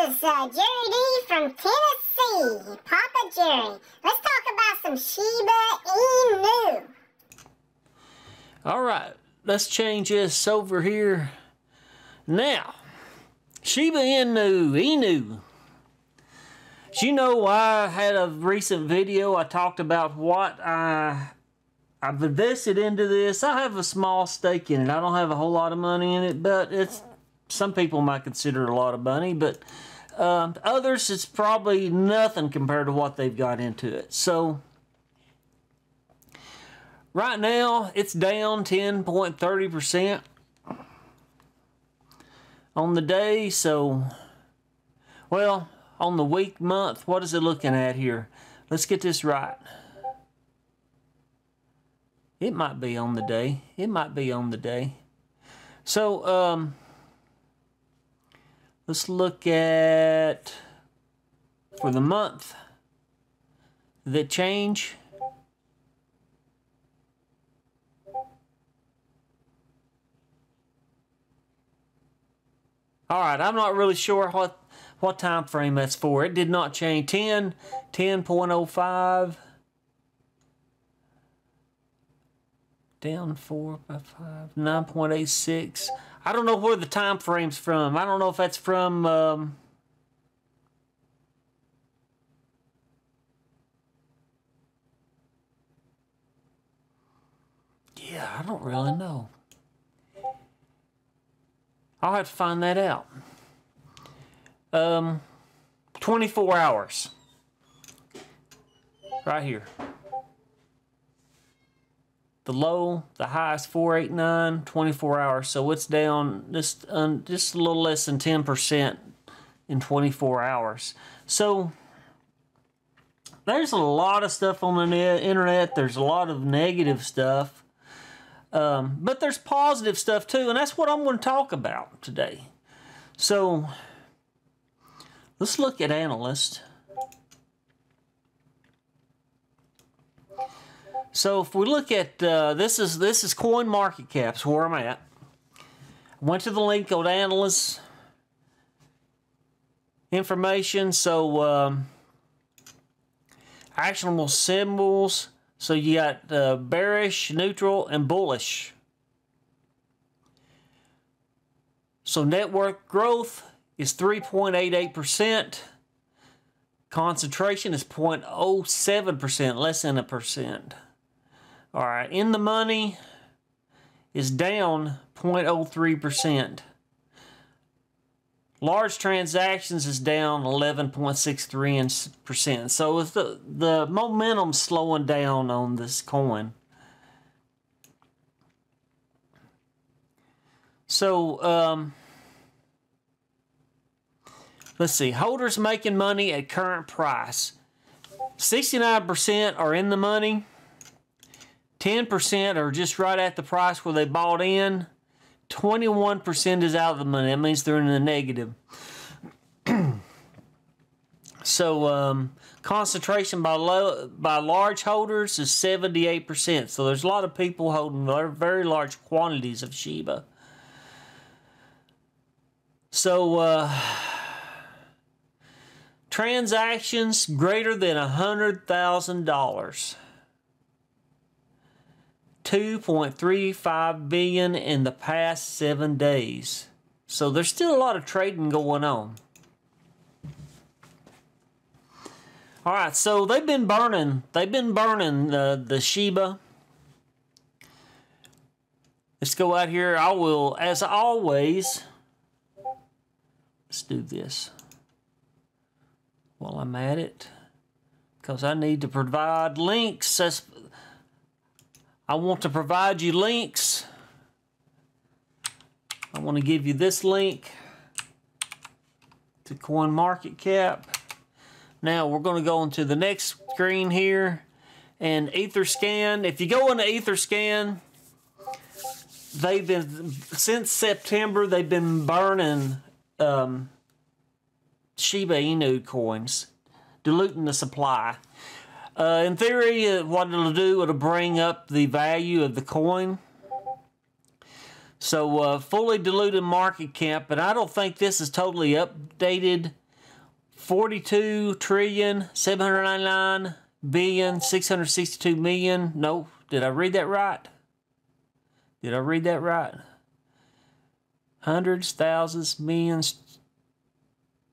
is Jerry D from Tennessee, Papa Jerry. Let's talk about some Shiba Inu. All right, let's change this over here. Now, Shiba Inu. As you know, I had a recent video. I talked about what I've invested into this. I have a small stake in it. I don't have a whole lot of money in it, but it's some people might consider it a lot of money, but others, it's probably nothing compared to what they've got into it. So right now, it's down 10.30% on the day. So, well, on the week, month, what is it looking at here? Let's get this right. It might be on the day. It might be on the day. So, let's look at for the month. Did it change? All right, I'm not really sure what time frame that's for. It did not change. 10.05. Down 4 by 5, 9.86. I don't know where the time frame's from. I don't know if that's from yeah, I don't really know. I'll have to find that out. 24 hours. Right here. The low, the high is 489, 24 hours. So it's down just a little less than 10% in 24 hours. So there's a lot of stuff on the internet. There's a lot of negative stuff. But there's positive stuff too, and that's what I'm going to talk about today. So let's look at analysts. So if we look at this is CoinMarketCap, where I'm at. Went to the link on analysts information. So actionable symbols. So you got bearish, neutral, and bullish. So network growth is 3.88%. Concentration is 0.07%, less than a percent. All right, in the money is down 0.03%. Large transactions is down 11.63%. So it's the momentum slowing down on this coin. So let's see. Holders making money at current price. 69% are in the money. 10% are just right at the price where they bought in. 21% is out of the money. That means they're in the negative. So concentration by large holders is 78%. So there's a lot of people holding very large quantities of Shiba. So transactions greater than $100,000. 2.35 billion in the past 7 days. So there's still a lot of trading going on. All right, so they've been burning the Shiba. Let's go out here. I will, as always, let's do this while I'm at it, because I need to provide links. I want to provide you links. I want to give you this link to CoinMarketCap. Now we're going to go into the next screen here, and Etherscan. If you go into Etherscan, they've been, since September, they've been burning Shiba Inu coins, diluting the supply. In theory, what it'll do, it'll bring up the value of the coin. So fully diluted market cap, but I don't think this is totally updated. 42,799,662,000,000. No, did I read that right? Did I read that right? Hundreds, thousands, millions,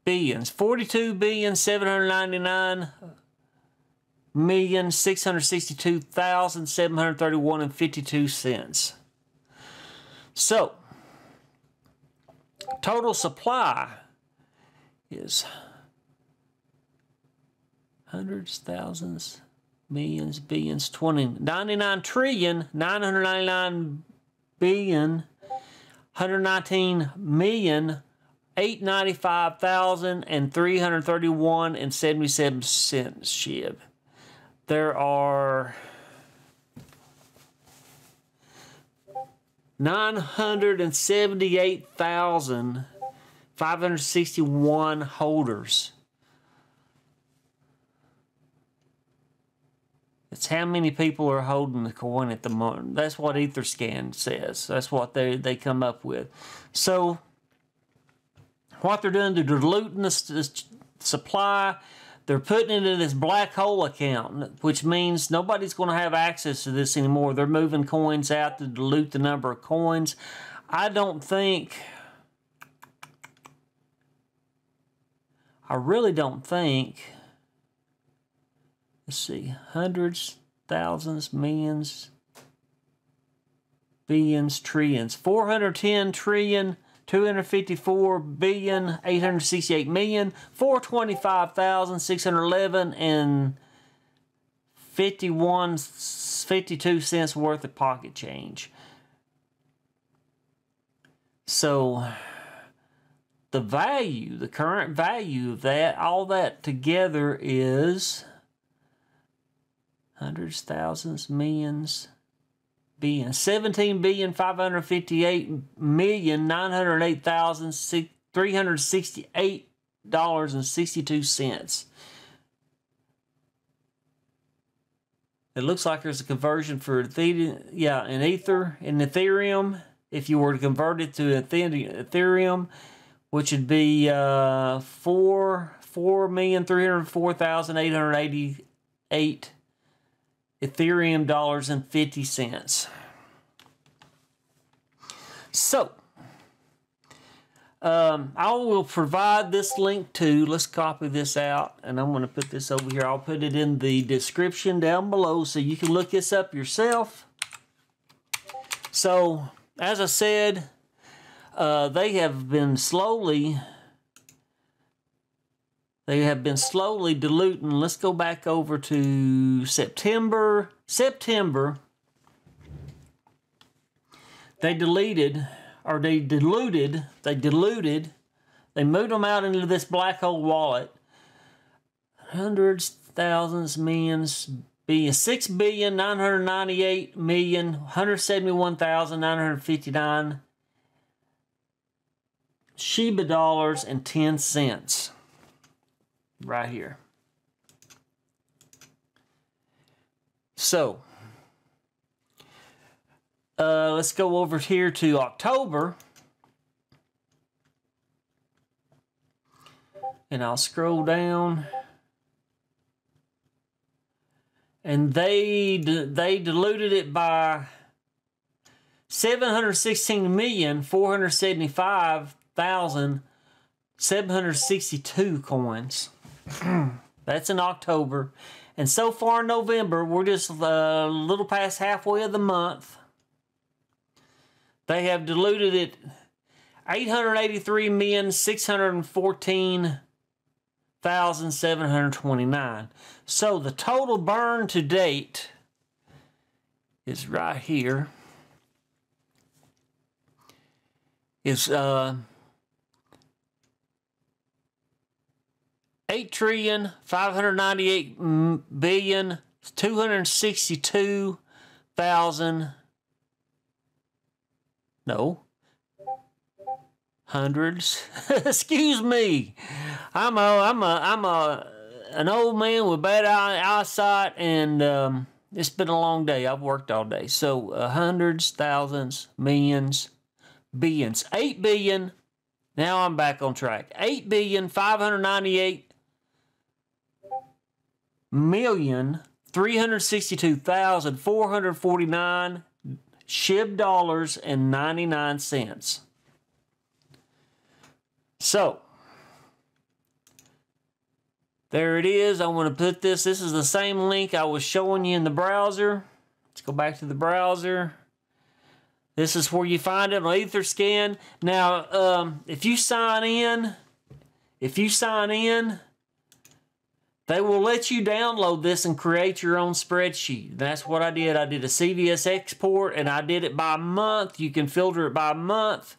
billions. 42,799,662,731.52. So, total supply is hundreds, thousands, millions, billions, 99,999,895,331.77 Shib. There are 978,561 holders. It's how many people are holding the coin at the moment. That's what Etherscan says. That's what they come up with. So what they're doing, they're diluting the supply. They're putting it in this black hole account, which means nobody's going to have access to this anymore. They're moving coins out to dilute the number of coins. I really don't think, let's see, hundreds, thousands, millions, billions, trillions. 410 trillion, 254,868,000,000, 425,611 and 52 cents worth of pocket change. So the value, the current value of that, all that together is hundreds, thousands, millions, billions. $17,558,908,368.62. It looks like there's a conversion for Ethereum. If you were to convert it to Ethereum, which would be 4,304,888 Ethereum dollars and 50 cents. So, I will provide this link too. Let's copy this out, and I'm going to put this over here. I'll put it in the description down below so you can look this up yourself. So, as I said, they have been slowly diluting. Let's go back over to September. They diluted. They moved them out into this black hole wallet. Hundreds, thousands, millions, billions. 6,998,171,959 Shiba dollars and 10 cents. Right here. So, let's go over here to October. And I'll scroll down. And they diluted it by 716,475,762 coins. That's in October. And so far in November, we're just a little past halfway of the month. They have diluted it 883,614,729. So the total burn to date is right here. Is 8,598,262,000. No. Hundreds. Excuse me. I'm an old man with bad eyesight, and it's been a long day. I've worked all day. So hundreds, thousands, millions, billions. 8 billion. Now I'm back on track. 8,598,000,000 $1,362,449 Shib dollars and 99 cents. So, there it is. I want to put this. This is the same link I was showing you in the browser. Let's go back to the browser. This is where you find it on Etherscan. Now, if you sign in, they will let you download this and create your own spreadsheet. That's what I did. I did a CVS export, and I did it by month. You can filter it by month,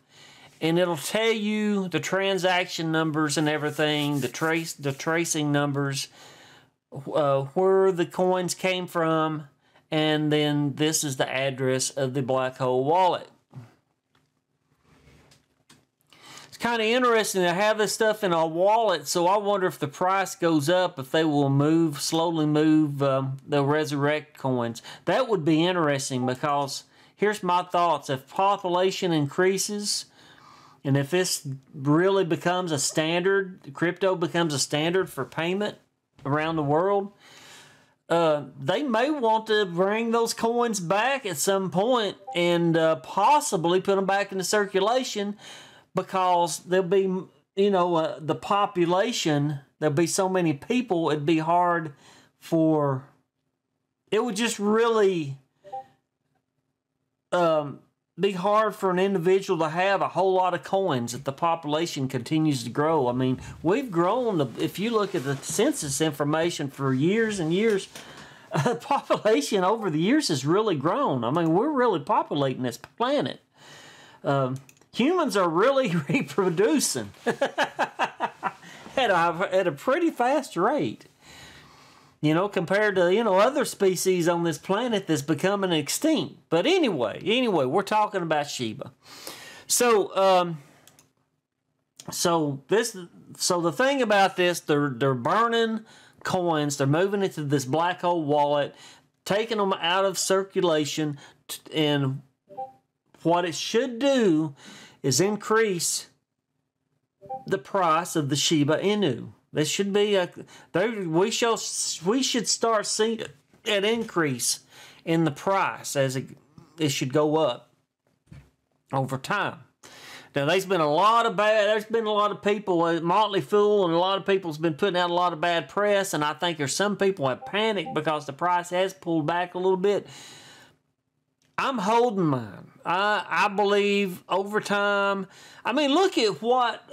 and it'll tell you the transaction numbers and everything, the tracing numbers, where the coins came from, and then this is the address of the black hole wallet. It's kind of interesting to have this stuff in a wallet, so I wonder if the price goes up, if they will slowly move the resurrect coins. That would be interesting, because here's my thoughts. If population increases, and if this really becomes a standard, crypto becomes a standard for payment around the world, they may want to bring those coins back at some point and possibly put them back into circulation, because there'll be, the population, there'll be so many people, it'd be hard it would just really be hard for an individual to have a whole lot of coins if the population continues to grow. I mean, we've grown, if you look at the census information for years and years, the population over the years has really grown. I mean, we're really populating this planet. Humans are really reproducing at a pretty fast rate. Compared to, other species on this planet that's becoming extinct. But anyway, we're talking about Shiba. So, the thing about this, they're burning coins, they're moving into this black hole wallet, taking them out of circulation, and what it should do is increase the price of the Shiba Inu. There should be we should start seeing an increase in the price as it should go up over time. Now, there's been a lot of people, Motley Fool, and a lot of people's been putting out a lot of bad press, and I think there's some people have panicked because the price has pulled back a little bit. I'm holding mine. I believe over time. I mean, look at what.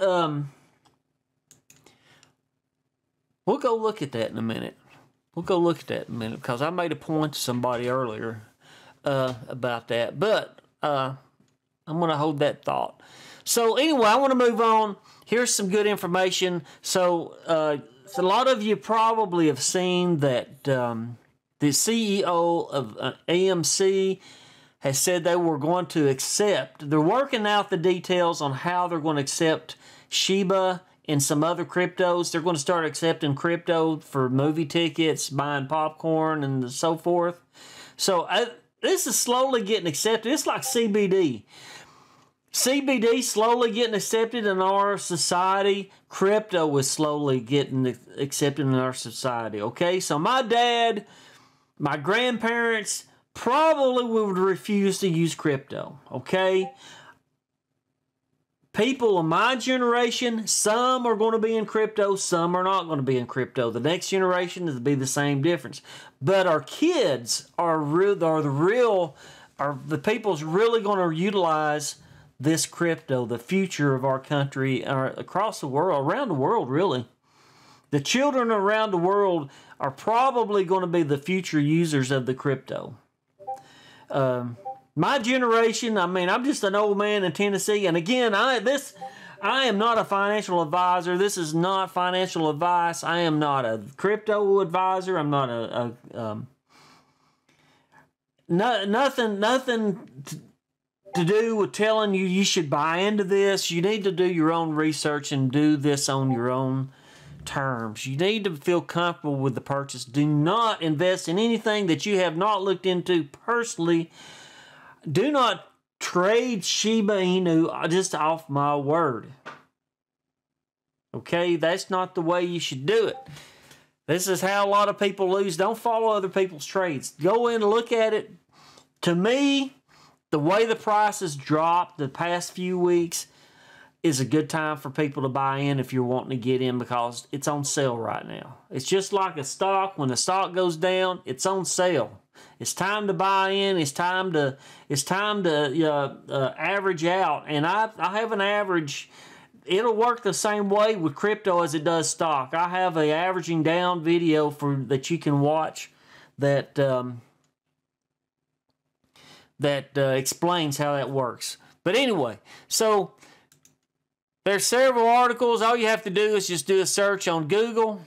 We'll go look at that in a minute. Because I made a point to somebody earlier about that. But I'm going to hold that thought. So anyway, I want to move on. Here's some good information. So a lot of you probably have seen that the CEO of AMC has said they were going to accept. They're working out the details on how they're going to accept Shiba and some other cryptos. They're going to start accepting crypto for movie tickets, buying popcorn, and so forth. So this is slowly getting accepted. It's like CBD. CBD slowly getting accepted in our society. Crypto is slowly getting accepted in our society. Okay, so my dad, my grandparents probably would refuse to use crypto. Okay. People of my generation, some are going to be in crypto, some are not going to be in crypto. The next generation is to be the same difference. But our kids are the people's really going to utilize this crypto, the future of our country, across the world, around the world, really. The children around the world are probably going to be the future users of the crypto. My generation, I mean, I'm just an old man in Tennessee, and again, I am not a financial advisor. This is not financial advice. I am not a crypto advisor. I'm not nothing to do with telling you should buy into this. You need to do your own research and do this on your own terms. You need to feel comfortable with the purchase. Do not invest in anything that you have not looked into personally. Do not trade Shiba Inu just off my word. Okay, that's not the way you should do it. This is how a lot of people lose. Don't follow other people's trades. Go in and look at it. To me, the way the price has dropped the past few weeks is a good time for people to buy in if you're wanting to get in, because it's on sale right now. It's just like a stock. When the stock goes down, it's on sale. It's time to buy in. It's time to average out. And I have an average. It'll work the same way with crypto as it does stock. I have a averaging down video that you can watch that explains how that works. But anyway, so there's several articles. All you have to do is just do a search on Google.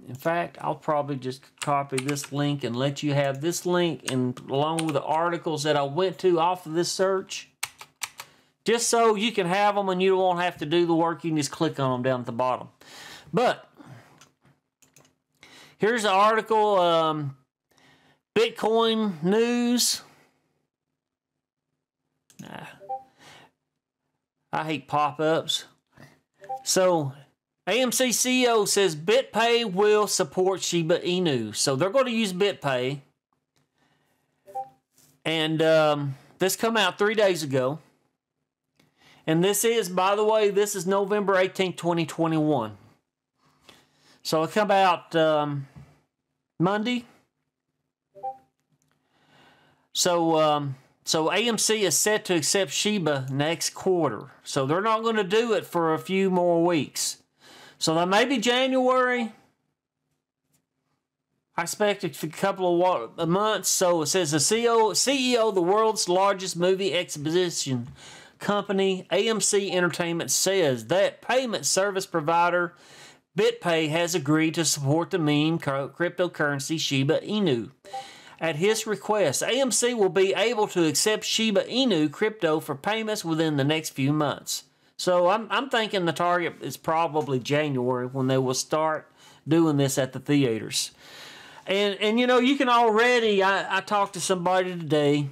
In fact, I'll probably just copy this link and let you have this link and along with the articles that I went to off of this search. Just so you can have them and you won't have to do the work. You can just click on them down at the bottom. But here's the article, Bitcoin news. I hate pop-ups. So AMC CEO says BitPay will support Shiba Inu. So they're going to use BitPay. And this come out 3 days ago. And this is, by the way, this is November 18th, 2021. So it come out Monday. So AMC is set to accept Shiba next quarter. So they're not going to do it for a few more weeks. So that may be January. I expect a couple of months. So it says the CEO of the world's largest movie exhibition company, AMC Entertainment, says that payment service provider BitPay has agreed to support the meme cryptocurrency Shiba Inu. At his request, AMC will be able to accept Shiba Inu crypto for payments within the next few months. So I'm thinking the target is probably January when they will start doing this at the theaters. And you know, you can already, I talked to somebody today,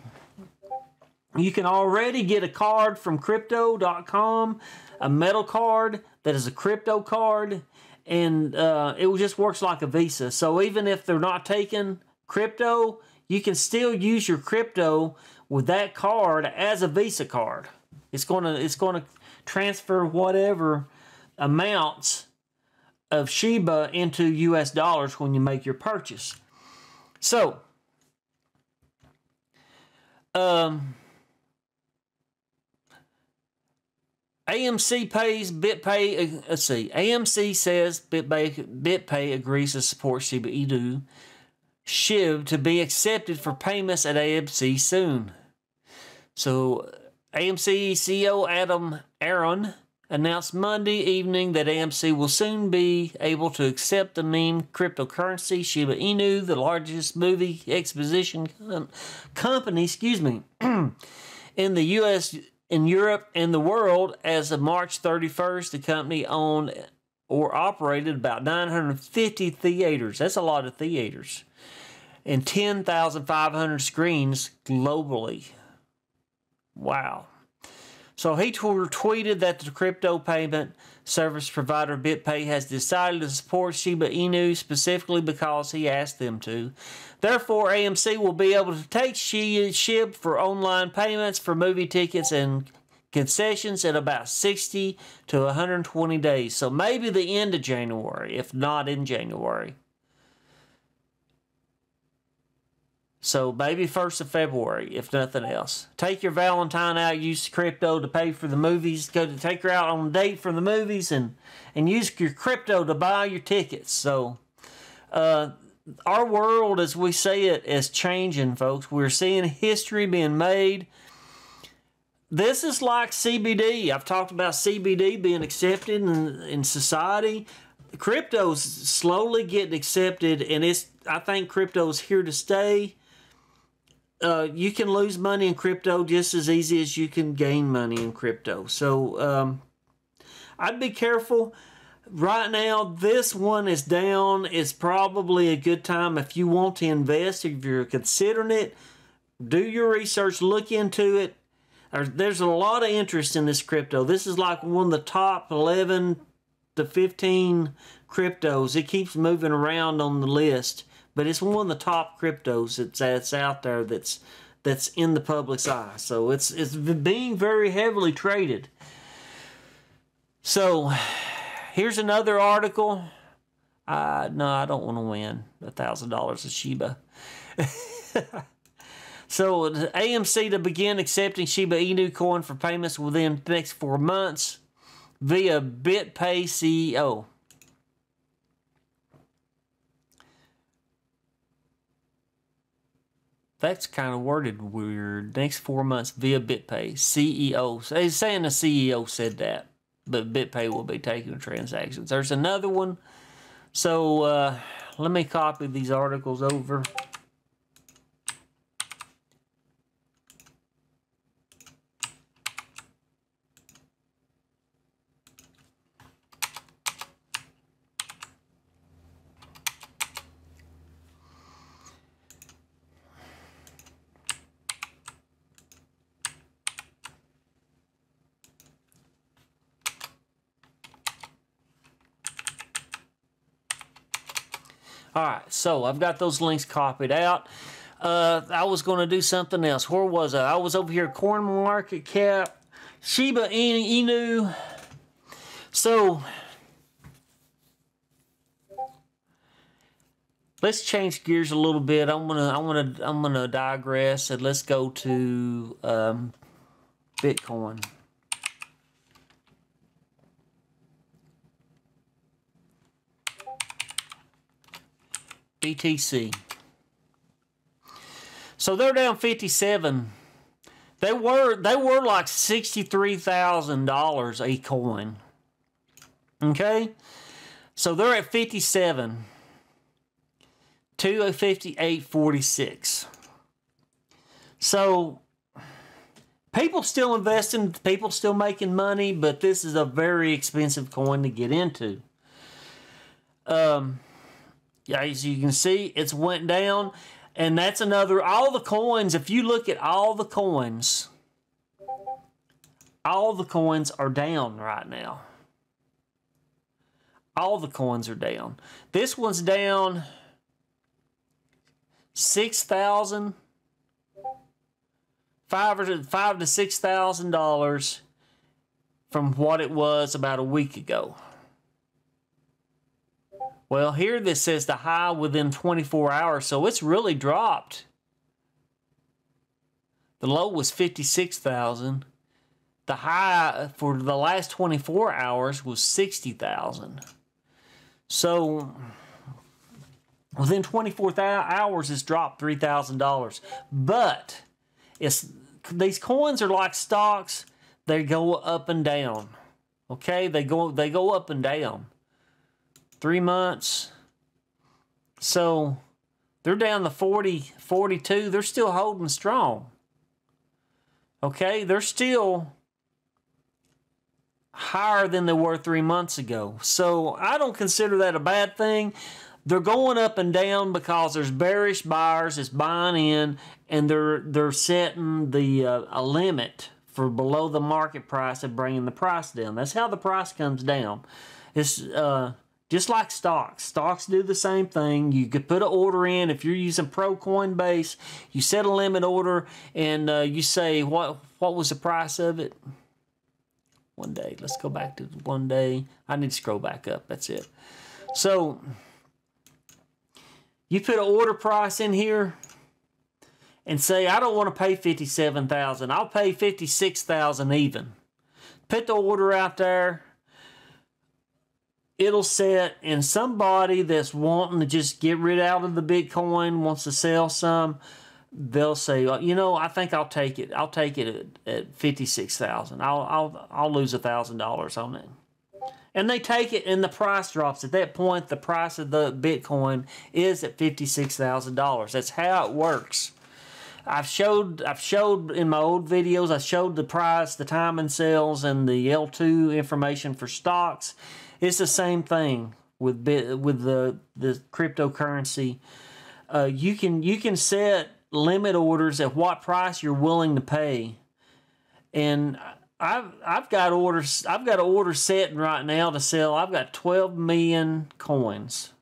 you can already get a card from Crypto.com, a metal card that is a crypto card, and it just works like a Visa. So even if they're not taking crypto, you can still use your crypto with that card as a Visa card. It's gonna transfer whatever amounts of Shiba into US dollars when you make your purchase. So AMC pays BitPay. Let's see. AMC says BitPay agrees to support Shiba Inu Shib to be accepted for payments at AMC soon. So AMC CEO Adam Aron announced Monday evening that AMC will soon be able to accept the meme cryptocurrency Shiba Inu, the largest movie exposition company, in the U.S., in Europe, and the world. As of March 31st, the company owned or operated about 950 theaters. That's a lot of theaters. And 10,500 screens globally. Wow. So he tweeted that the crypto payment service provider BitPay has decided to support Shiba Inu specifically because he asked them to. Therefore, AMC will be able to take Shib for online payments for movie tickets and concessions in about 60 to 120 days. So maybe the end of January, if not in January. So maybe 1st of February, if nothing else. Take your Valentine out, use crypto to pay for the movies. Take her out on a date for the movies and use your crypto to buy your tickets. So our world, as we see it, is changing, folks. We're seeing history being made. This is like CBD. I've talked about CBD being accepted in society. Crypto's slowly getting accepted, and I think crypto is here to stay. You can lose money in crypto just as easy as you can gain money in crypto. So I'd be careful. Right now, this one is down. It's probably a good time if you want to invest. If you're considering it, do your research, look into it. There's a lot of interest in this crypto. This is like one of the top 11 the 15 cryptos. It keeps moving around on the list, but it's one of the top cryptos that's out there that's in the public's eye. So it's being very heavily traded. So here's another article. No, I don't want to win $1,000 of Shiba. So AMC to begin accepting Shiba Inu coin for payments within the next 4 months via BitPay CEO. That's kind of worded weird. Next 4 months via BitPay CEO. So he's saying the CEO said that, but BitPay will be taking the transactions. There's another one. So let me copy these articles over. All right, so I've got those links copied out. I was going to do something else. Where was I? I was over here, Coin Market Cap, Shiba Inu. So let's change gears a little bit. I'm gonna digress and let's go to Bitcoin. BTC. So they're down 57. They were like $63,000 a coin. Okay? So they're at 57. 258.46. So people still investing, people still making money, but this is a very expensive coin to get into. Yeah, as you can see, it's went down, and that's another, all the coins, if you look at all the coins are down right now. All the coins are down. This one's down $6,000, $5,000 to $6,000 from what it was about a week ago. Well, here this says the high within 24 hours, so it's really dropped. The low was 56,000. The high for the last 24 hours was 60,000. So within 24 hours, it's dropped $3,000. But these coins are like stocks; they go up and down. Okay, they go up and down. 3 months. So they're down to 40, 42. They're still holding strong. Okay, they're still higher than they were 3 months ago. So I don't consider that a bad thing. They're going up and down because there's bearish buyers that's buying in, and they're setting a limit for below the market price and bringing the price down. That's how the price comes down. It's just like stocks. Stocks do the same thing. You could put an order in. If you're using Pro Coinbase, you set a limit order, and you say, what was the price of it? 1 day. Let's go back to 1 day. I need to scroll back up. That's it. So you put an order price in here and say, I don't want to pay $57,000. I'll pay $56,000 even. Put the order out there. It'll set, and somebody that's wanting to just get rid out of the Bitcoin, wants to sell some, they'll say, you know, I think I'll take it. I'll take it at 56,000. I'll lose $1,000 on it. And they take it, and the price drops. At that point, the price of the Bitcoin is at $56,000. That's how it works. I've showed in my old videos, I showed the price, the timing sales, and the L2 information for stocks. It's the same thing with the cryptocurrency. You can set limit orders at what price you're willing to pay, and I've got orders. I've got an order setting right now to sell. I've got 12 million coins.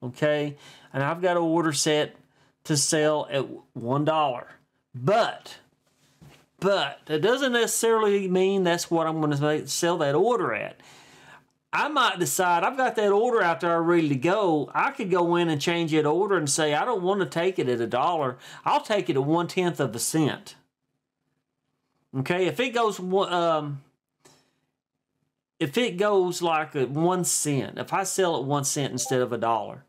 Okay, and I've got an order set to sell at $1. But that doesn't necessarily mean that's what I'm going to sell that order at. I might decide I've got that order out there ready to go. I could go in and change that order and say I don't want to take it at $1. I'll take it at 1/10 of a cent. Okay, if it goes like at 1 cent, if I sell at 1 cent instead of $1,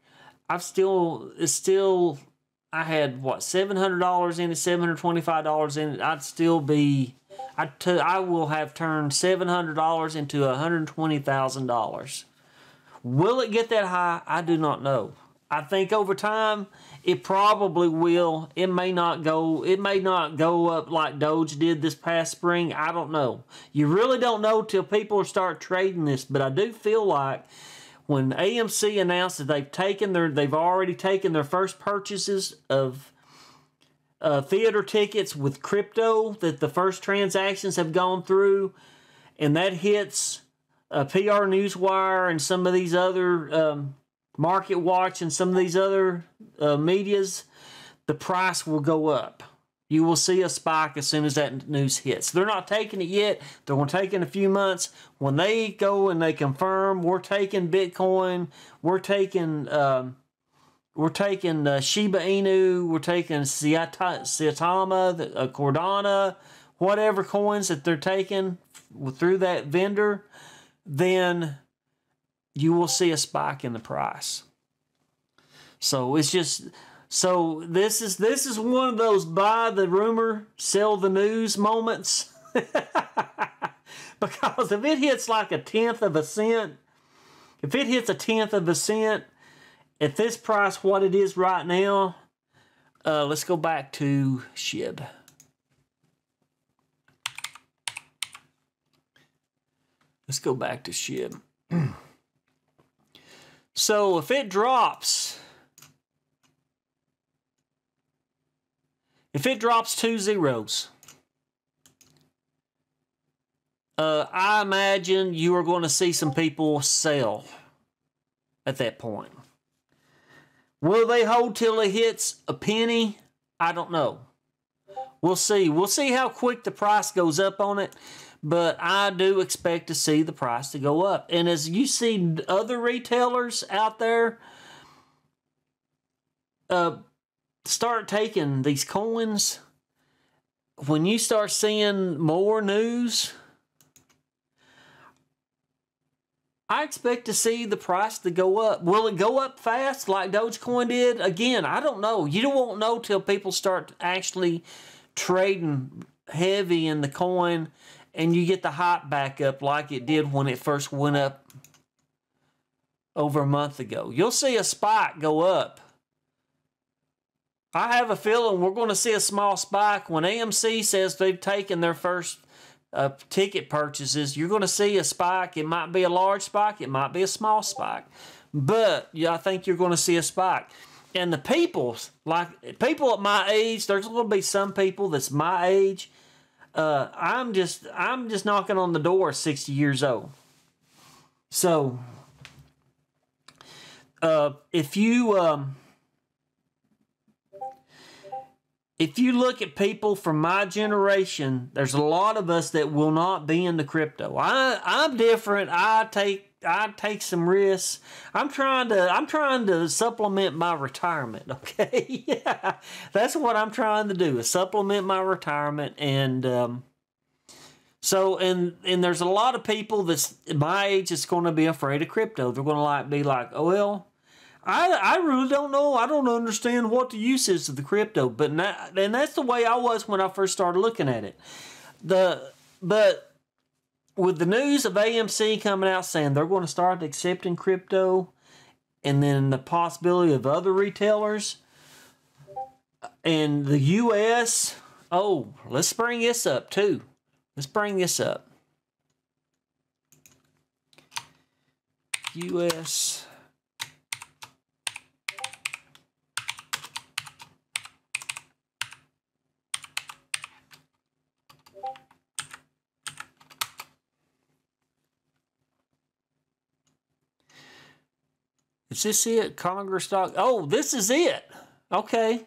I had what, $700 in it, $725 in it. I will have turned $700 into $120,000. Will it get that high? I do not know. I think over time it probably will. It may not go up like Doge did this past spring. I don't know. You really don't know till people start trading this, but I do feel like when AMC announced that they've already taken their first purchases of theater tickets with crypto, that the first transactions have gone through, and that hits PR Newswire and some of these other Market Watch and some of these other medias, the price will go up. You will see a spike as soon as that news hits. They're not taking it yet. They're going to take it in a few months. When they go and they confirm, we're taking Bitcoin, we're taking Shiba Inu, we're taking Saitama, Cardano, whatever coins that they're taking through that vendor, then you will see a spike in the price. So it's just, so this is one of those buy the rumor, sell the news moments. Because if it hits like 1/10 of a cent, if it hits 1/10 of a cent at this price, what it is right now, let's go back to Shib. Let's go back to Shib. So if it drops 2 zeros, I imagine you are going to see some people sell at that point. Will they hold till it hits a penny? I don't know. We'll see. We'll see how quick the price goes up on it. But I do expect to see the price to go up. And as you see other retailers out there start taking these coins, when you start seeing more news, I expect to see the price to go up. Will it go up fast like Dogecoin did? Again, I don't know. You won't know till people start actually trading heavy in the coin and you get the hype back up like it did when it first went up over a month ago. You'll see a spike go up. I have a feeling we're going to see a small spike when AMC says they've taken their first ticket purchases. You're going to see a spike. It might be a large spike. It might be a small spike. But yeah, I think you're going to see a spike. And the people at my age, there's going to be some people that's my age. I'm just knocking on the door at 60 years old. So if you look at people from my generation, there's a lot of us that will not be into crypto. I'm different. I take some risks. I'm trying to supplement my retirement. Okay, yeah, that's what I'm trying to do, is supplement my retirement. And so there's a lot of people that's my age that's going to be afraid of crypto. They're going to be like, oh well, I really don't know. I don't understand what the use is of the crypto. And that's the way I was when I first started looking at it. But with the news of AMC coming out saying they're going to start accepting crypto, and then the possibility of other retailers, and the U.S., oh, let's bring this up too. Let's bring this up. U.S. Is this it? Congress doc. Oh, this is it. Okay.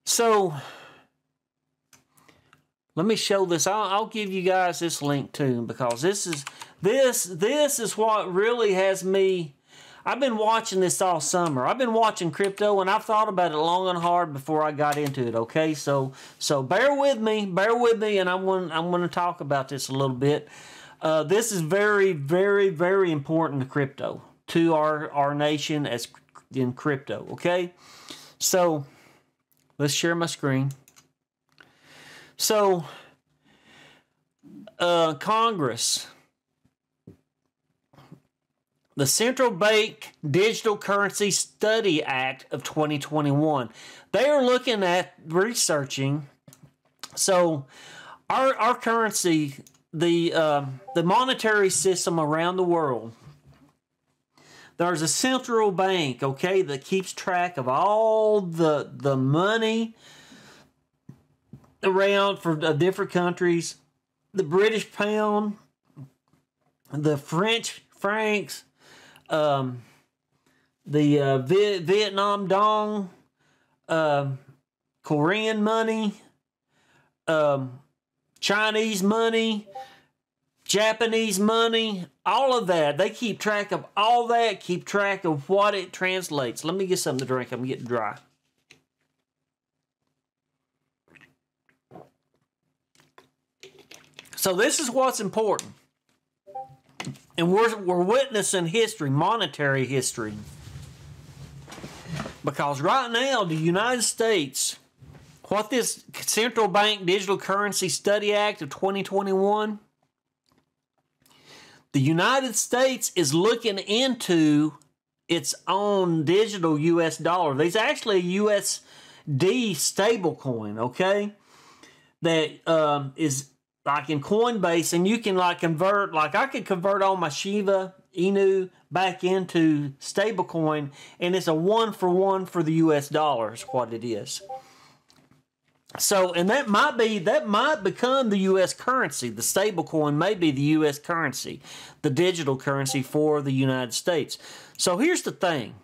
So let me show this. I'll give you guys this link too, because this is what really has me. I've been watching this all summer. I've been watching crypto, and I've thought about it long and hard before I got into it. Okay, so bear with me, and I'm going to talk about this a little bit. This is very, very, very important to crypto, to our nation as in crypto. Okay, so let's share my screen. So, Congress. The Central Bank Digital Currency Study Act of 2021. They are looking at researching. So our currency, the monetary system around the world, there's a central bank, okay, that keeps track of all the money around for different countries. The British pound, the French francs, the Vietnam dong, Korean money, Chinese money, Japanese money, all of that. They keep track of all that, keep track of what it translates. Let me get something to drink. I'm getting dry. So this is what's important. And we're witnessing history, monetary history. Because right now, the United States, what this Central Bank Digital Currency Study Act of 2021, the United States is looking into its own digital U.S. dollar. There's actually a USD stablecoin, okay, that is like in Coinbase, and you can like convert, like I could convert all my Shiba Inu back into stablecoin, and it's a 1-for-1 for the US dollar is what it is. So, and that might become the US currency. The stablecoin may be the US currency, the digital currency for the United States. So here's the thing.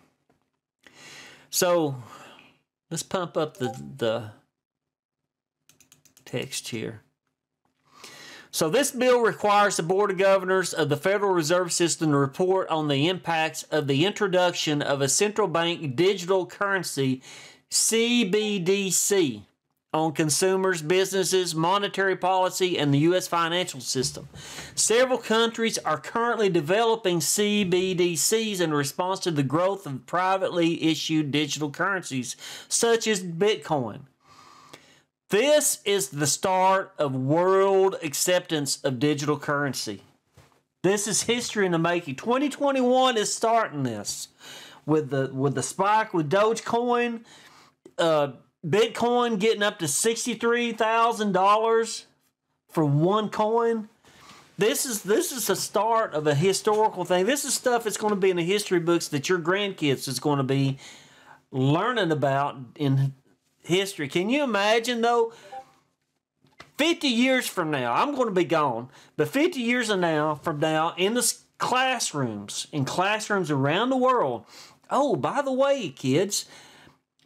So let's pump up the text here. So this bill requires the Board of Governors of the Federal Reserve System to report on the impacts of the introduction of a central bank digital currency, CBDC, on consumers, businesses, monetary policy, and the U.S. financial system. Several countries are currently developing CBDCs in response to the growth of privately issued digital currencies, such as Bitcoin. This is the start of world acceptance of digital currency. This is history in the making. 2021 is starting this with the spike with Dogecoin, Bitcoin getting up to $63,000 for one coin. This is the start of a historical thing. This is stuff that's going to be in the history books that your grandkids is going to be learning about in history. Can you imagine though? 50 years from now, I'm going to be gone, but 50 years from now, in the classrooms, around the world. Oh, by the way, kids,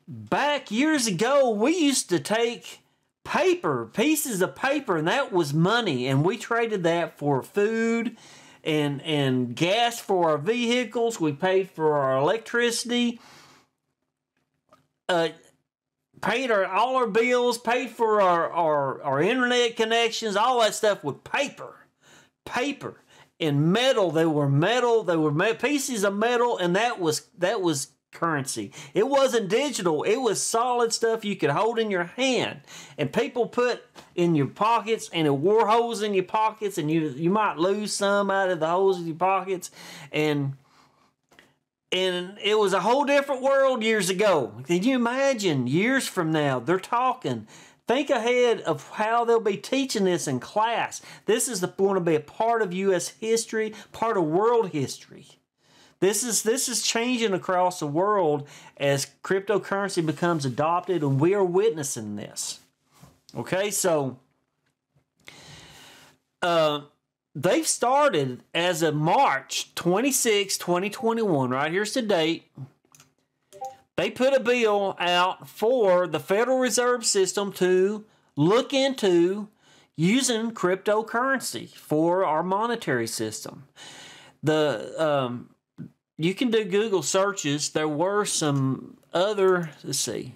back years ago, we used to take pieces of paper, and that was money, and we traded that for food and gas for our vehicles. We paid for our electricity. Paid all our bills, paid for our internet connections, all that stuff with paper and metal. They were pieces of metal, and that was currency. It wasn't digital. It was solid stuff you could hold in your hand, and people put in your pockets, and it wore holes in your pockets, and you might lose some out of the holes in your pockets, and it was a whole different world years ago. Can you imagine years from now? They're talking. Think ahead of how they'll be teaching this in class. This is going to be a part of U.S. history, part of world history. This is changing across the world as cryptocurrency becomes adopted, and we are witnessing this. Okay, so they've started as of March 26, 2021. Right here's the date. They put a bill out for the Federal Reserve System to look into using cryptocurrency for our monetary system. You can do Google searches. There were some other, let's see.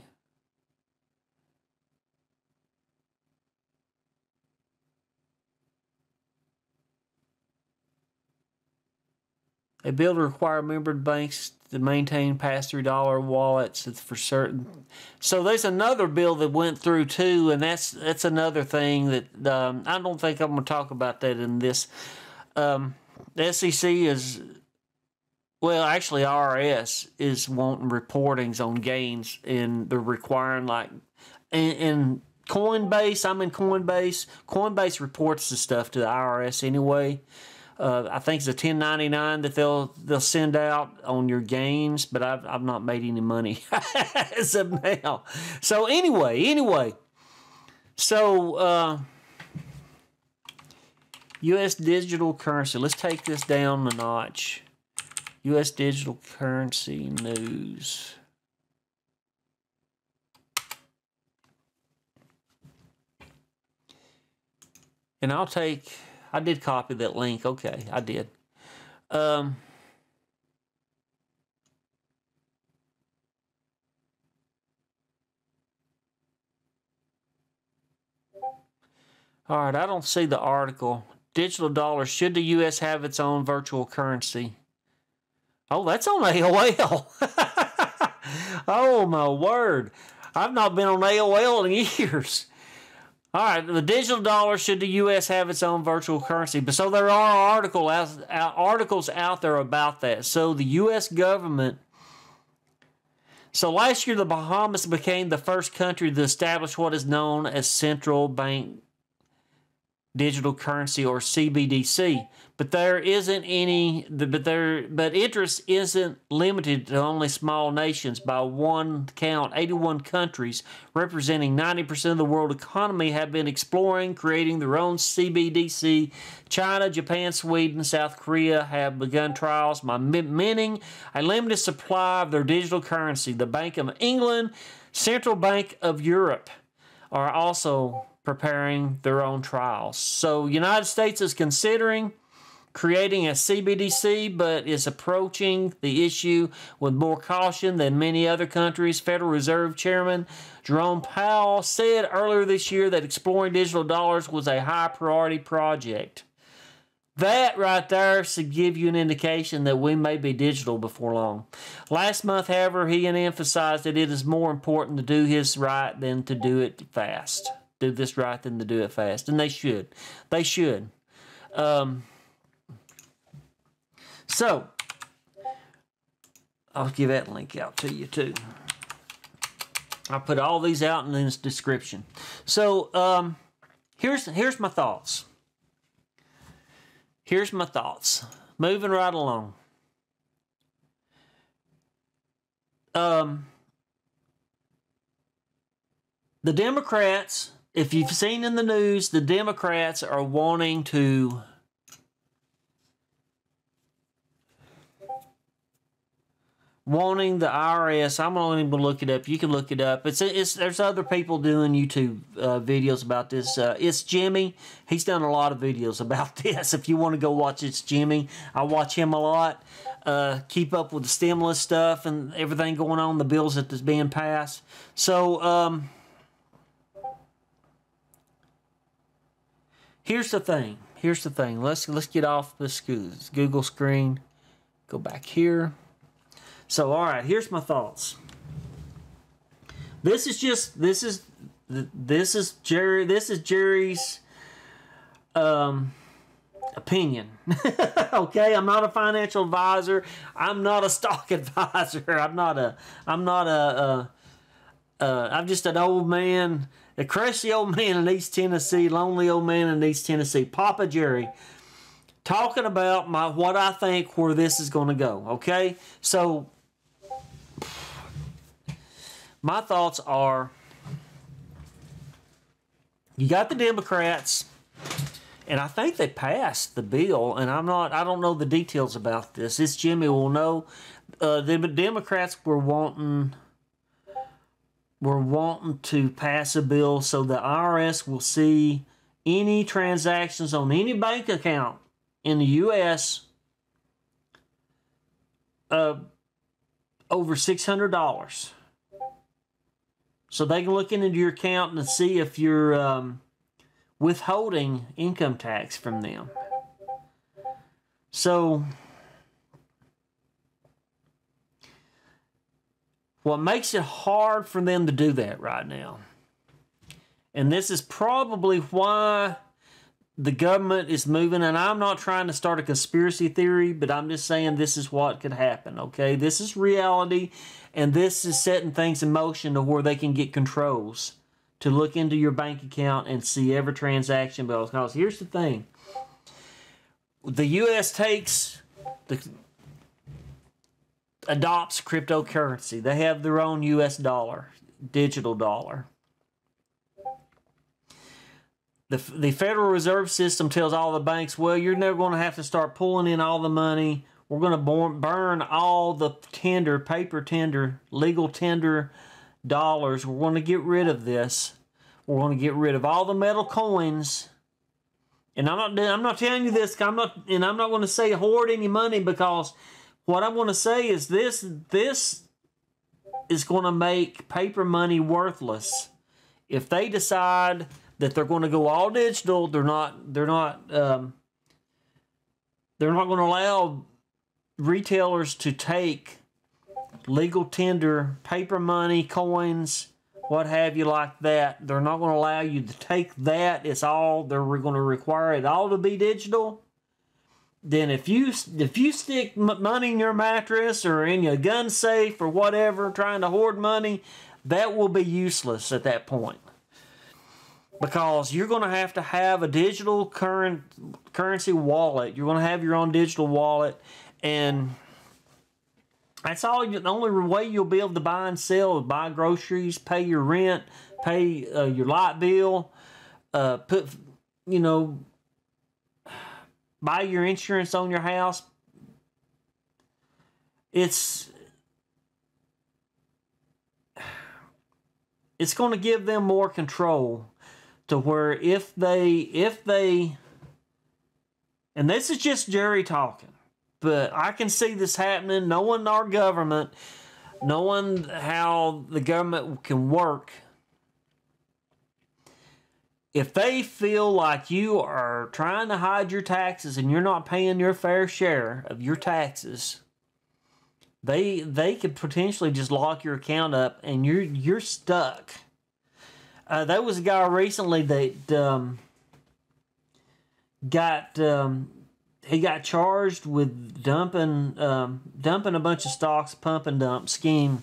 A bill to require member banks to maintain pass-through dollar wallets for certain. So there's another bill that went through too, and that's another thing that I don't think I'm going to talk about that in this. The SEC is, well, actually IRS is wanting reportings on gains, and they're requiring like, and Coinbase. I'm in Coinbase. Coinbase reports the stuff to the IRS anyway. I think it's a 1099 that they'll send out on your gains, but I've not made any money as of now. So anyway, so U.S. digital currency. Let's take this down a notch. U.S. digital currency news. And I did copy that link. Okay, I did. All right, I don't see the article. Digital dollars. Should the U.S. have its own virtual currency? Oh, that's on AOL. Oh, my word. I've not been on AOL in years. All right, the digital dollar, should the U.S. have its own virtual currency? But so there are articles out there about that. So the U.S. government. So last year, the Bahamas became the first country to establish what is known as central bank digital currency, or CBDC. But there isn't any. But interest isn't limited to only small nations. By one count, 81 countries representing 90% of the world economy have been exploring creating their own CBDC. China, Japan, Sweden, South Korea have begun trials by minting a limited supply of their digital currency. The Bank of England, Central Bank of Europe are also preparing their own trials. So United States is considering creating a CBDC, but is approaching the issue with more caution than many other countries. Federal Reserve Chairman Jerome Powell said earlier this year that exploring digital dollars was a high priority project. That right there should give you an indication that we may be digital before long. Last month, however, he emphasized that it is more important to do this right than to do it fast. Do this right than to do it fast. And they should. They should. So, I'll give that link out to you too. I'll put all these out in this description. So, here's my thoughts. Here's my thoughts. Moving right along. The Democrats, if you've seen in the news, the Democrats are wanting the IRS. I'm not even gonna look it up. You can look it up. There's other people doing YouTube videos about this. It's Jimmy. He's done a lot of videos about this. If you want to go watch It's Jimmy, I watch him a lot. Keep up with the stimulus stuff and everything going on, the bills that is being passed. So here's the thing. Let's get off this Google screen. Go back here. So, all right, here's my thoughts. This is Jerry's opinion. Okay, I'm not a financial advisor. I'm not a stock advisor. I'm just an old man, a crusty old man in East Tennessee, lonely old man in East Tennessee, Papa Jerry, talking about what I think where this is going to go. Okay, so my thoughts are, you got the Democrats, And I think they passed the bill, and I don't know the details about this. This Jimmy will know. The Democrats were wanting to pass a bill so the IRS will see any transactions on any bank account in the U.S. Over $600. So they can look into your account and see if you're withholding income tax from them. So what makes it hard for them to do that right now, and this is probably why the government is moving, and I'm not trying to start a conspiracy theory, but I'm just saying this is what could happen, okay? This is reality, and this is setting things in motion to where they can get controls to look into your bank account and see every transaction. Because here's the thing. The U.S. adopts cryptocurrency. They have their own U.S. dollar, digital dollar. The Federal Reserve System tells all the banks, well, you're never going to have to start pulling in all the money. We're going to burn all the paper tender, legal tender dollars. We're going to get rid of this. We're going to get rid of all the metal coins. And I'm not telling you this. I'm not going to say hoard any money, because what I'm going to say is this is going to make paper money worthless. If they decide that they're going to go all digital, they're not going to allow retailers to take legal tender, paper money, coins, what have you like that. They're not going to allow you to take that. It's all, they're going to require it all to be digital. Then if you stick money in your mattress or in your gun safe or whatever, trying to hoard money, that will be useless at that point. Because you're going to have a digital currency wallet. You're going to have your own digital wallet, and that's all. The only way you'll be able to buy and sell is buy groceries, pay your rent, pay your light bill, buy your insurance on your house. It's going to give them more control. To where if they, and this is just Jerry talking, but I can see this happening, knowing our government, knowing how the government can work. If they feel like you are trying to hide your taxes and you're not paying your fair share of your taxes, they could potentially just lock your account up and you're stuck. There was a guy recently that he got charged with dumping a bunch of stocks, pump and dump scheme,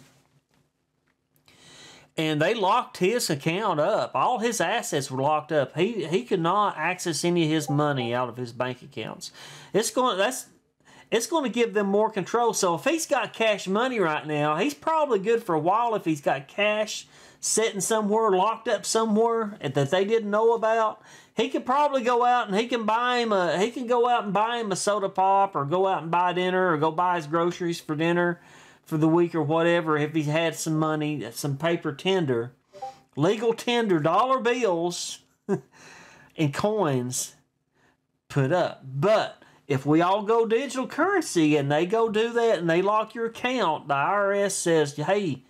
and they locked his account up. All his assets were locked up. He could not access any of his money out of his bank accounts. It's going to give them more control. So if he's got cash money right now, he's probably good for a while. If he's got cash sitting somewhere, locked up somewhere that they didn't know about, he could probably go out and he can go out and buy him a soda pop, or go out and buy dinner, or go buy his groceries for dinner for the week or whatever. If he had some money, some paper tender, legal tender, dollar bills and coins put up. But if we all go digital currency and they go do that and they lock your account, the IRS says, hey,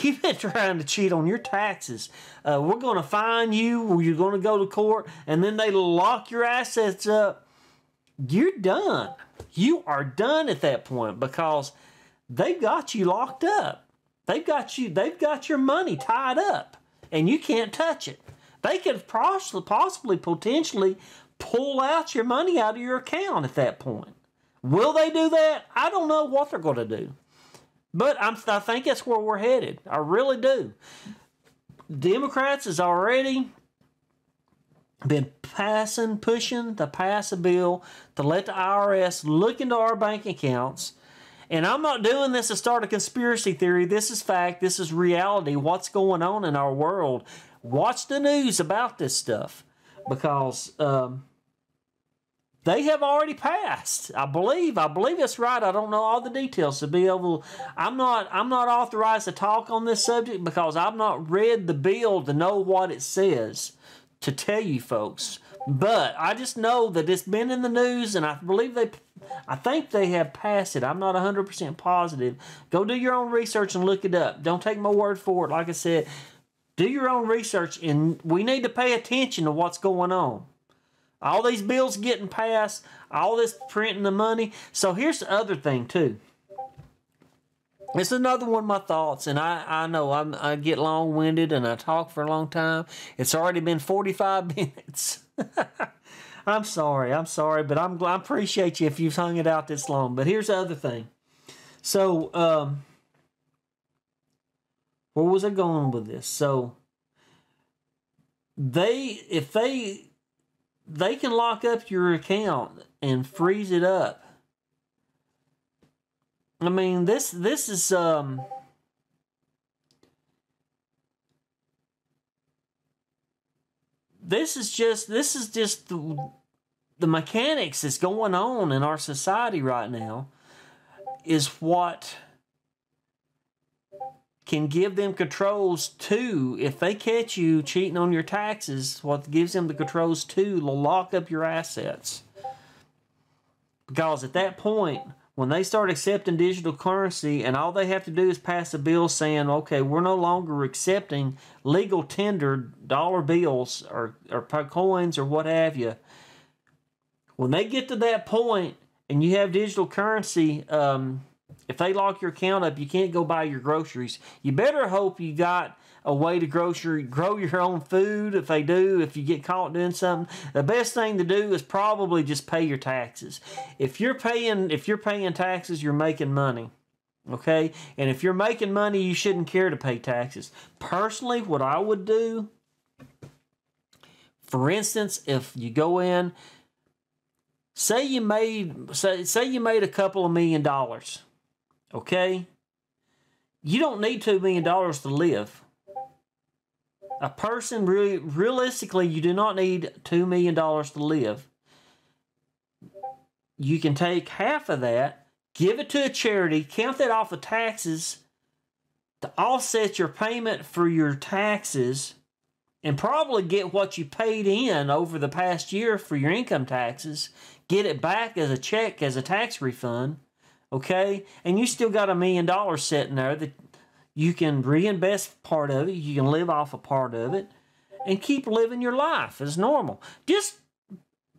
you've been trying to cheat on your taxes. We're going to fine you, or you're going to go to court, and then they lock your assets up. You're done. You are done at that point, because they've got you locked up. They've got your money tied up, and you can't touch it. They could possibly, potentially pull out your money out of your account at that point. Will they do that? I don't know what they're going to do. But I think that's where we're headed. I really do. Democrats has already been pushing to pass a bill to let the IRS look into our bank accounts. And I'm not doing this to start a conspiracy theory. This is fact. This is reality. What's going on in our world. Watch the news about this stuff. Because they have already passed. I believe it's right. I don't know all the details to be able. I'm not authorized to talk on this subject because I've not read the bill to know what it says to tell you folks. But I just know that it's been in the news, and I think they have passed it. I'm not 100% positive. Go do your own research and look it up. Don't take my word for it. Like I said, do your own research, and we need to pay attention to what's going on. All these bills getting passed, all this printing the money. So here's the other thing too. It's another one of my thoughts, and I know I get long-winded and I talk for a long time. It's already been 45 minutes. I'm sorry, but I appreciate you if you've hung it out this long. But here's the other thing. So, where was I going with this? So, if they can lock up your account and freeze it up. I mean, this is just the mechanics that's going on in our society right now is what can give them controls to, if they catch you cheating on your taxes, what gives them the controls to lock up your assets. Because at that point, when they start accepting digital currency and all they have to do is pass a bill saying, okay, we're no longer accepting legal tendered dollar bills or coins or what have you. When they get to that point and you have digital currency, if they lock your account up, you can't go buy your groceries. You better hope you got a way to grow your own food. If they do, if you get caught doing something, the best thing to do is probably just pay your taxes. If you're paying taxes, you're making money. Okay? And if you're making money, you shouldn't care to pay taxes. Personally, what I would do, for instance, if you go in, say you made a couple of $1 million. Okay? You don't need $2 million to live. A person, realistically, you do not need $2 million to live. You can take half of that, give it to a charity, count that off of taxes to offset your payment for your taxes, and probably get what you paid in over the past year for your income taxes, get it back as a check, as a tax refund, okay? And you still got $1 million sitting there that you can reinvest part of it, you can live off a part of it, and keep living your life as normal. Just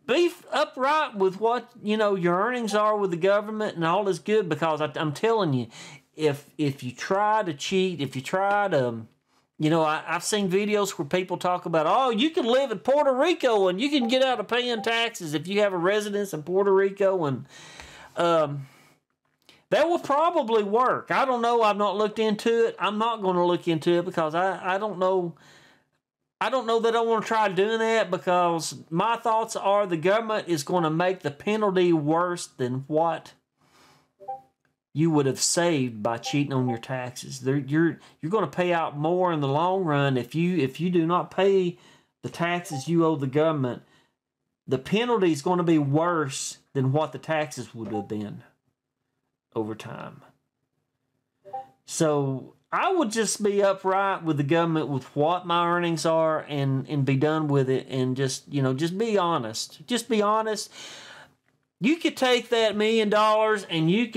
be upright with what, your earnings are with the government, and all is good, because I'm telling you, if you try to cheat, if you try to, I've seen videos where people talk about, oh, you can live in Puerto Rico and you can get out of paying taxes if you have a residence in Puerto Rico, and that will probably work. I don't know. I've not looked into it. I'm not going to look into it because I don't know. I don't know that I want to try doing that, because my thoughts are the government is going to make the penalty worse than what you would have saved by cheating on your taxes. You're going to pay out more in the long run if you do not pay the taxes you owe the government. The penalty is going to be worse than what the taxes would have been over time. So I would just be upright with the government with what my earnings are, and be done with it, and just be honest. Just be honest. You could take that $1 million and you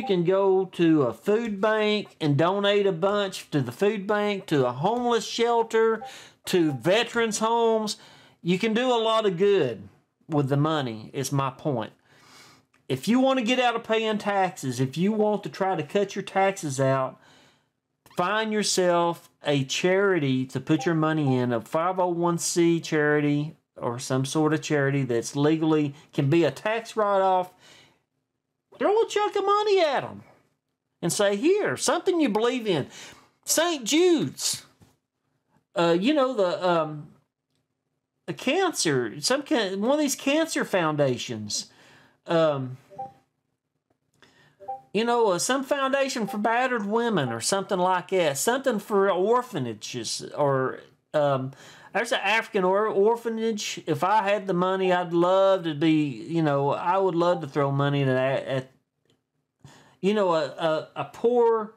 can go to a food bank and donate a bunch to the food bank, to a homeless shelter, to veterans' homes. You can do a lot of good with the money, is my point. If you want to get out of paying taxes, if you want to try to cut your taxes out, find yourself a charity to put your money in, a 501c charity or some sort of charity that's legally, can be a tax write-off. Throw a chunk of money at them and say, here, something you believe in. St. Jude's, the cancer, one of these cancer foundations. Some foundation for battered women or something like that. Something for orphanages, or There's an African orphanage. If I had the money, I'd love to be, you know, I would love to throw money at you know, a poor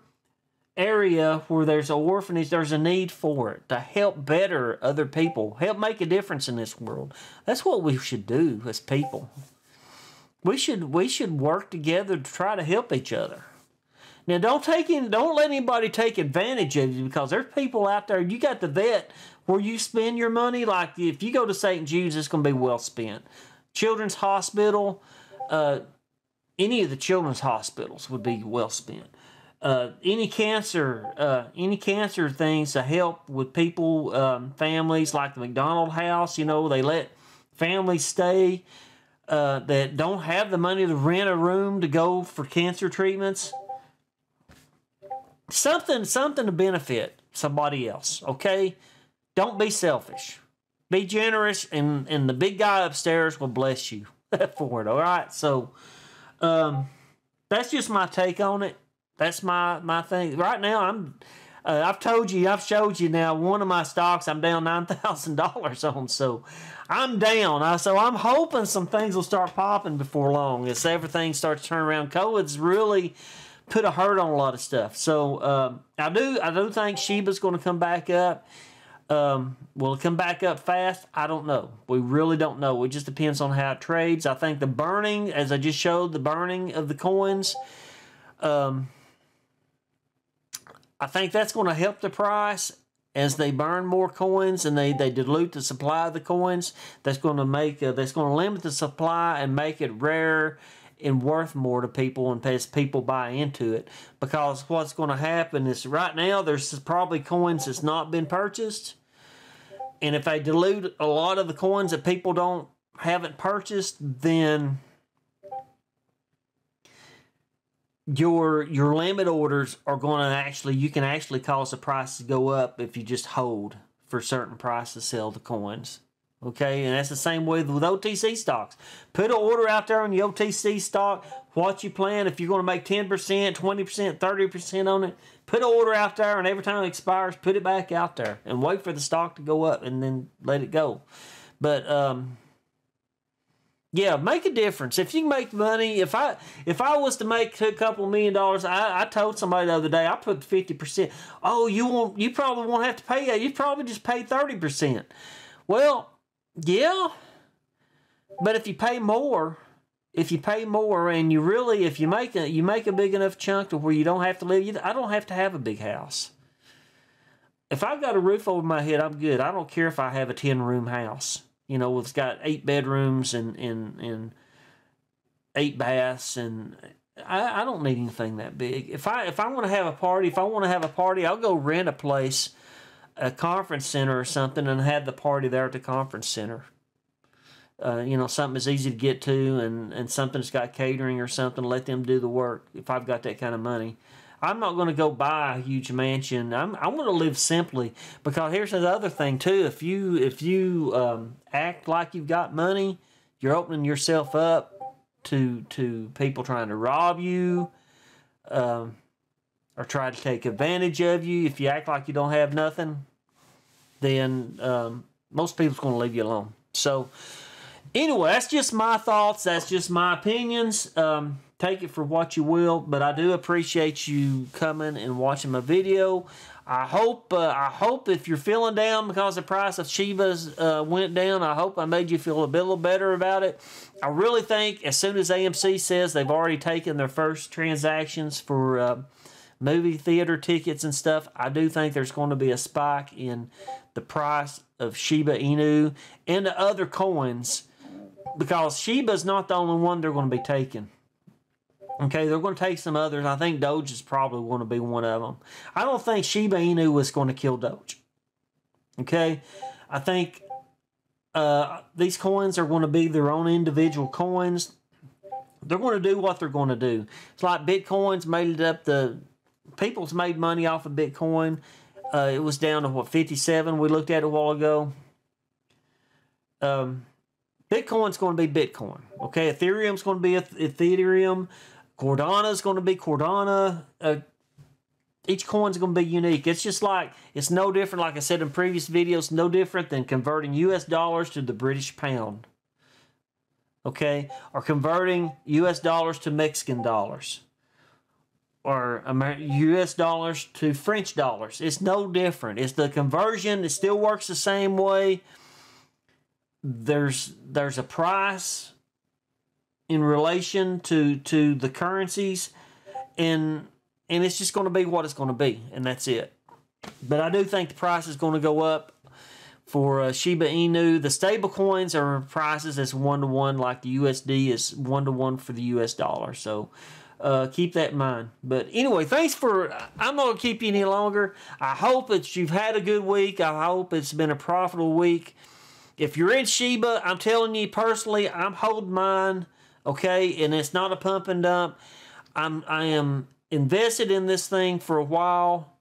area where there's an orphanage. There's a need for it to help better other people, help make a difference in this world. That's what we should do as people. We should work together to try to help each other. Now, don't let anybody take advantage of you, because there's people out there. You got the vet where you spend your money. Like if you go to St. Jude's, it's going to be well spent. Children's Hospital, any of the children's hospitals would be well spent. Any cancer things to help with people, families, like the McDonald House. You know, they let families stay that don't have the money to rent a room to go for cancer treatments. Something to benefit somebody else, okay? Don't be selfish. Be generous, and the big guy upstairs will bless you for it, all right? So, that's just my take on it. That's my thing. Right now, I've showed you now, one of my stocks I'm down $9,000 on, so I'm down. So I'm hoping some things will start popping before long as everything starts to turn around. COVID's really put a hurt on a lot of stuff. So I do think Shiba's going to come back up. Will it come back up fast? I don't know. We really don't know. It just depends on how it trades. I think the burning, as I just showed, the burning of the coins, I think that's going to help the price as they burn more coins and they dilute the supply of the coins. That's going to limit the supply and make it rare and worth more to people, and as people buy into it. Because what's going to happen is right now there's probably coins that's not been purchased, and if they dilute a lot of the coins that people haven't purchased, then your limit orders are going to you can actually cause the price to go up if you just hold for certain price to sell the coins. Okay, and that's the same way with OTC stocks. Put an order out there on the OTC stock. What you plan, if you're going to make 10%, 20%, 30% on it, put an order out there, and every time it expires, put it back out there and wait for the stock to go up and then let it go. But yeah, make a difference. If you can make money, if I was to make a couple $1 million, I told somebody the other day, I put 50%. Oh, you probably won't have to pay that. You probably just pay 30%. Well, yeah, but if you pay more, and if you make a big enough chunk to where you don't have to live, I don't have to have a big house. If I've got a roof over my head, I'm good. I don't care if I have a 10-room house. You know, it's got 8 bedrooms and 8 baths, and I don't need anything that big. If I want to have a party, I'll go rent a place, a conference center or something, and have the party there at the conference center. You know, something that's easy to get to, and something that's got catering or something. Let them do the work. If I've got that kind of money, I'm not going to go buy a huge mansion. I'm going to live simply, because here's the other thing too. If you act like you've got money, you're opening yourself up to people trying to rob you, or try to take advantage of you. If you act like you don't have nothing, then most people's going to leave you alone. So anyway, that's just my thoughts. That's just my opinions. Take it for what you will, but I do appreciate you coming and watching my video. I hope if you're feeling down because the price of Shiba's went down, I hope I made you feel a little better about it. I really think as soon as AMC says they've already taken their first transactions for movie theater tickets and stuff, I do think there's going to be a spike in the price of Shiba Inu and the other coins, because Shiba's not the only one they're going to be taking. Okay, they're going to take some others. I think Doge is probably going to be one of them. I don't think Shiba Inu is going to kill Doge. Okay, I think these coins are going to be their own individual coins. They're going to do what they're going to do. It's like Bitcoin's made it up. People's made money off of Bitcoin. It was down to what, 57? We looked at it a while ago. Bitcoin's going to be Bitcoin. Okay, Ethereum's going to be Ethereum. Cardano's going to be Cardano. each coin's going to be unique. It's just like, it's no different, like I said in previous videos, no different than converting US dollars to the British pound. Okay? Or converting US dollars to Mexican dollars. Or US dollars to French dollars. It's no different. It's the conversion. It still works the same way. There's a price in relation to the currencies, and it's just going to be what it's going to be, and that's it. But I do think the price is going to go up for Shiba Inu. The stable coins are prices as 1-to-1, like the USD is 1-to-1 for the US dollar. So keep that in mind. But anyway, thanks for, I'm not going to keep you any longer. I hope that you've had a good week. I hope it's been a profitable week. If you're in Shiba, I'm telling you personally, I'm holding mine, okay? And it's not a pump and dump. I am invested in this thing for a while.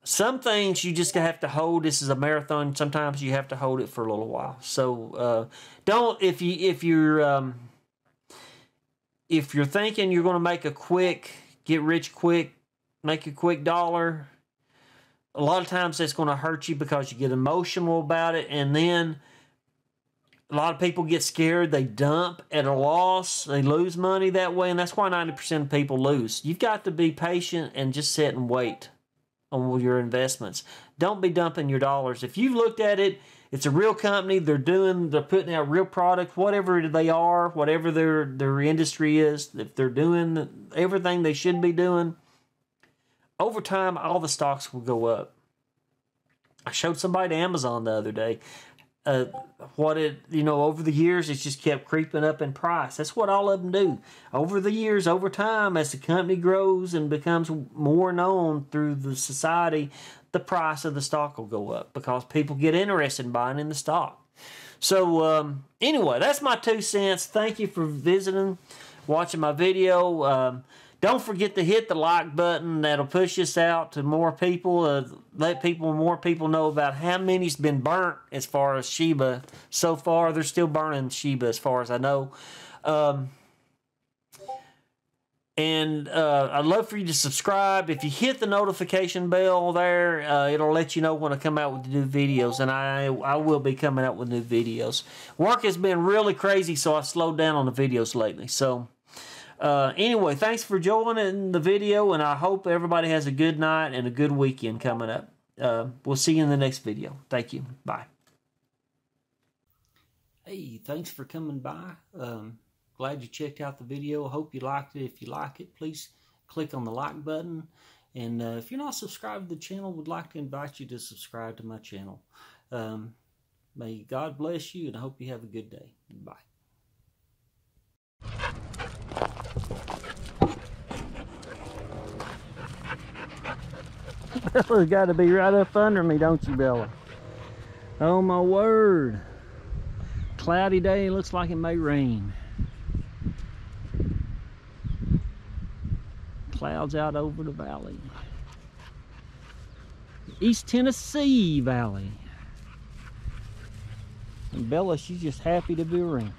Some things you just have to hold. This is a marathon. Sometimes you have to hold it for a little while. So don't, if you're thinking you're going to make a quick, get rich quick, make a quick dollar, a lot of times that's going to hurt you because you get emotional about it, and then a lot of people get scared. They dump at a loss. They lose money that way, and that's why 90% of people lose. You've got to be patient and just sit and wait on your investments. Don't be dumping your dollars. If you've looked at it, it's a real company. They're putting out real product, whatever they are, whatever their industry is. If they're doing everything they should be doing, over time, all the stocks will go up. I showed somebody Amazon the other day. Over the years, it's just kept creeping up in price. That's what all of them do. Over the years, over time, as the company grows and becomes more known through the society, the price of the stock will go up because people get interested in buying in the stock. So, anyway, that's my 2 cents. Thank you for visiting, watching my video. Don't forget to hit the like button. That'll push us out to more people. Let more people know about how many's been burnt as far as Shiba. So far, they're still burning Shiba as far as I know. I'd love for you to subscribe. If you hit the notification bell there, it'll let you know when I come out with new videos. And I will be coming out with new videos. Work has been really crazy, so I've slowed down on the videos lately. So anyway, thanks for joining the video, and I hope everybody has a good night and a good weekend coming up. We'll see you in the next video. Thank you. Bye. Hey, thanks for coming by. Glad you checked out the video. I hope you liked it. If you like it, please click on the like button. And if you're not subscribed to the channel, would like to invite you to subscribe to my channel. May God bless you, and I hope you have a good day. Bye. Bella's got to be right up under me, don't you, Bella? Oh, my word. Cloudy day, looks like it may rain. Clouds out over the valley. East Tennessee Valley. And Bella, she's just happy to be around.